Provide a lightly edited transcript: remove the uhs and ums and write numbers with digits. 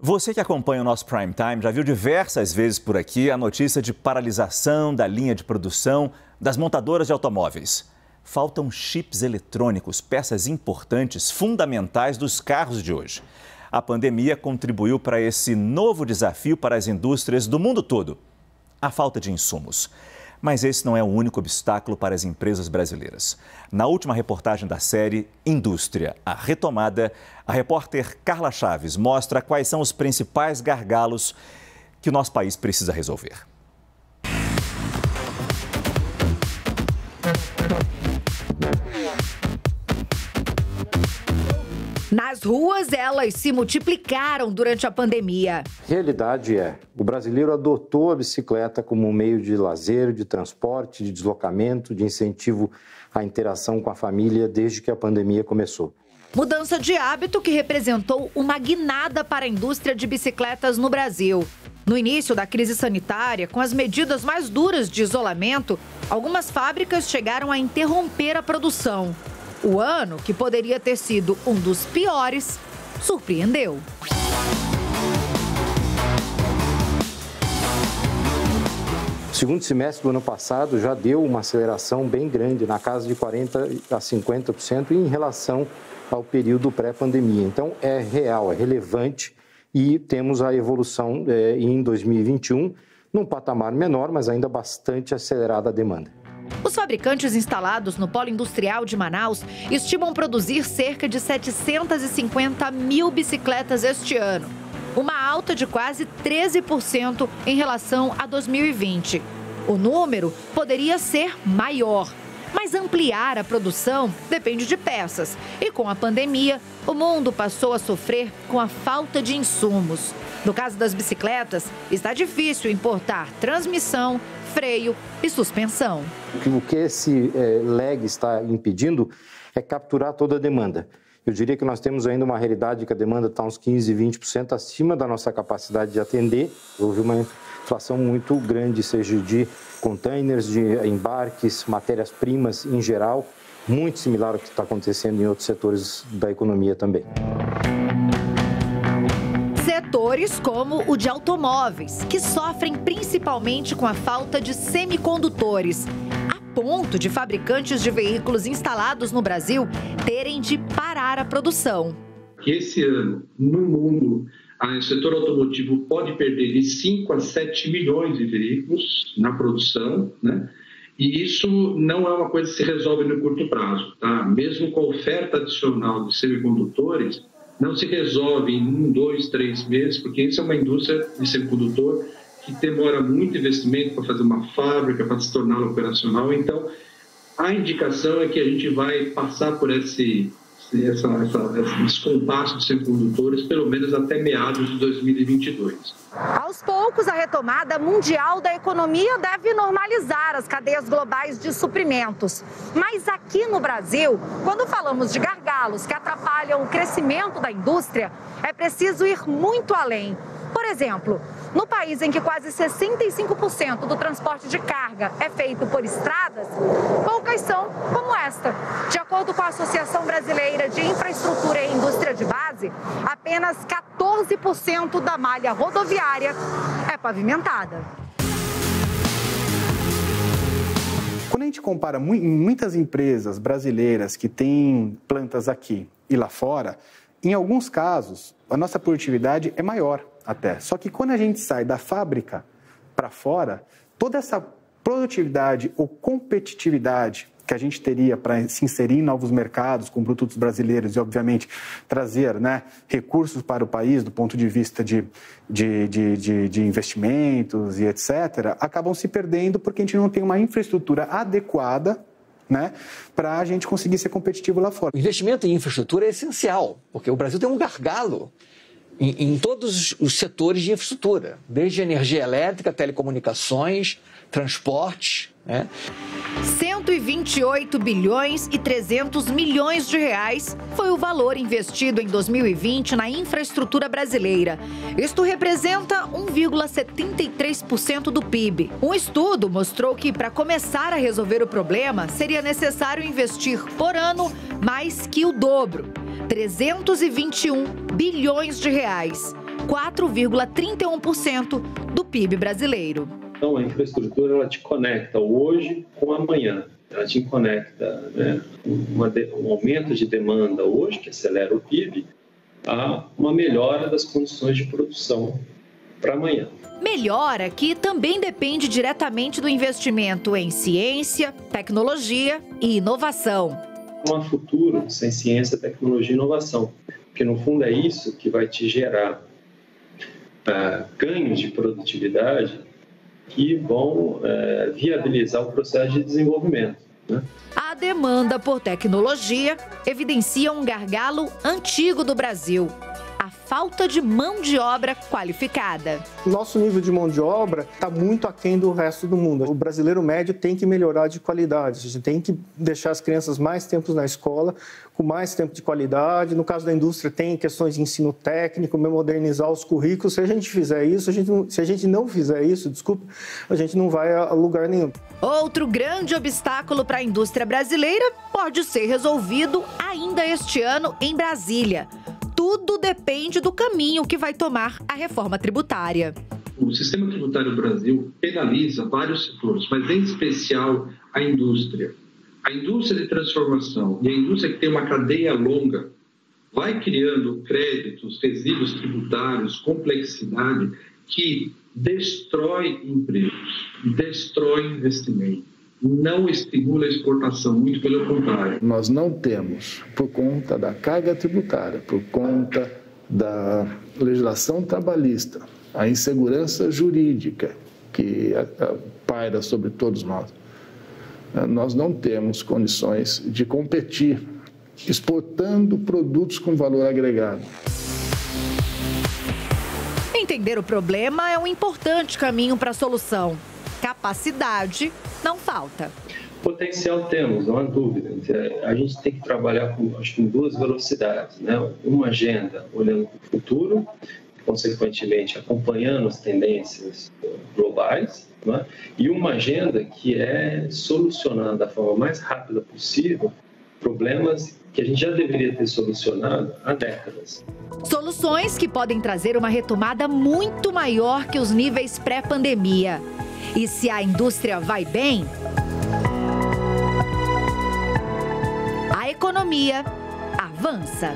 Você que acompanha o nosso Prime Time já viu diversas vezes por aqui a notícia de paralisação da linha de produção das montadoras de automóveis. Faltam chips eletrônicos, peças importantes, fundamentais dos carros de hoje. A pandemia contribuiu para esse novo desafio para as indústrias do mundo todo: a falta de insumos. Mas esse não é o único obstáculo para as empresas brasileiras. Na última reportagem da série Indústria, a retomada, a repórter Carla Chaves mostra quais são os principais gargalos que o nosso país precisa resolver. Nas ruas, elas se multiplicaram durante a pandemia. Realidade o brasileiro adotou a bicicleta como um meio de lazer, de transporte, de deslocamento, de incentivo à interação com a família desde que a pandemia começou. Mudança de hábito que representou uma guinada para a indústria de bicicletas no Brasil. No início da crise sanitária, com as medidas mais duras de isolamento, algumas fábricas chegaram a interromper a produção. O ano, que poderia ter sido um dos piores, surpreendeu. O segundo semestre do ano passado já deu uma aceleração bem grande, na casa de 40% a 50% em relação ao período pré-pandemia. Então, é real, é relevante e temos a evolução em 2021 num patamar menor, mas ainda bastante acelerada a demanda. Os fabricantes instalados no Polo Industrial de Manaus estimam produzir cerca de 750 mil bicicletas este ano, uma alta de quase 13% em relação a 2020. O número poderia ser maior, mas ampliar a produção depende de peças. E com a pandemia, o mundo passou a sofrer com a falta de insumos. No caso das bicicletas, está difícil importar transmissão, freio e suspensão. O que esse lag está impedindo é capturar toda a demanda. Eu diria que nós temos ainda uma realidade que a demanda está uns 15%, 20% acima da nossa capacidade de atender. Houve uma inflação muito grande, seja de containers, de embarques, matérias-primas em geral, muito similar ao que está acontecendo em outros setores da economia também. Setores como o de automóveis, que sofrem principalmente com a falta de semicondutores, a ponto de fabricantes de veículos instalados no Brasil terem de parar a produção. Esse ano, no mundo, o setor automotivo pode perder de 5 a 7 milhões de veículos na produção, né? E isso não é uma coisa que se resolve no curto prazo, tá? Mesmo com a oferta adicional de semicondutores, não se resolve em 1, 2, 3 meses, porque isso é uma indústria de semicondutor que demora muito investimento para fazer uma fábrica, para se tornar operacional. Então, a indicação é que a gente vai passar por esse descompasso de semicondutores, pelo menos até meados de 2022. Aos poucos, a retomada mundial da economia deve normalizar as cadeias globais de suprimentos. Mas aqui no Brasil, quando falamos de gargalos que atrapalham o crescimento da indústria, é preciso ir muito além. Por exemplo, no país em que quase 65% do transporte de carga é feito por estradas, poucas são como esta. De acordo com a Associação Brasileira de Infraestrutura e Indústria de Base, apenas 14% da malha rodoviária é pavimentada. Quando a gente compara muitas empresas brasileiras que têm plantas aqui e lá fora, em alguns casos, a nossa produtividade é maior até. Só que quando a gente sai da fábrica para fora, toda essa produtividade ou competitividade que a gente teria para se inserir em novos mercados com produtos brasileiros e, obviamente, trazer, recursos para o país do ponto de vista de investimentos e etc., acabam se perdendo porque a gente não tem uma infraestrutura adequada para a gente conseguir ser competitivo lá fora. O investimento em infraestrutura é essencial, porque o Brasil tem um gargalo em todos os setores de infraestrutura, desde energia elétrica, telecomunicações, transportes. 128 bilhões e 300 milhões de reais foi o valor investido em 2020 na infraestrutura brasileira. Isto representa 1,73% do PIB. Um estudo mostrou que, para começar a resolver o problema, seria necessário investir por ano mais que o dobro, 321 bilhões de reais. 4,31% do PIB brasileiro. Então, a infraestrutura ela te conecta hoje com amanhã. Ela te conecta, né, um aumento de demanda hoje, que acelera o PIB, a uma melhora das condições de produção para amanhã. Melhora que também depende diretamente do investimento em ciência, tecnologia e inovação. Não há futuro sem ciência, tecnologia e inovação, porque no fundo é isso que vai te gerar ganhos de produtividade que vão viabilizar o processo de desenvolvimento, né? A demanda por tecnologia evidencia um gargalo antigo do Brasil: a falta de mão de obra qualificada. Nosso nível de mão de obra está muito aquém do resto do mundo. O brasileiro médio tem que melhorar de qualidade. A gente tem que deixar as crianças mais tempo na escola, com mais tempo de qualidade. No caso da indústria, tem questões de ensino técnico, modernizar os currículos. Se a gente fizer isso, se a gente não fizer isso, a gente não vai a lugar nenhum. Outro grande obstáculo para a indústria brasileira pode ser resolvido ainda este ano em Brasília. Tudo depende do caminho que vai tomar a reforma tributária. O sistema tributário do Brasil penaliza vários setores, mas em especial a indústria. A indústria de transformação e a indústria que tem uma cadeia longa vai criando créditos, resíduos tributários, complexidade que destrói empregos, destrói investimento. Não estimula a exportação, muito pelo contrário. Nós não temos, por conta da carga tributária, por conta da legislação trabalhista, a insegurança jurídica que paira sobre todos nós. Nós não temos condições de competir exportando produtos com valor agregado. Entender o problema é um importante caminho para a solução. Capacidade não falta. Potencial temos, não há dúvida. A gente tem que trabalhar com duas velocidades, né? Uma agenda olhando para o futuro, consequentemente acompanhando as tendências globais, né? E uma agenda que é solucionando da forma mais rápida possível problemas que a gente já deveria ter solucionado há décadas. Soluções que podem trazer uma retomada muito maior que os níveis pré-pandemia. E se a indústria vai bem, a economia avança.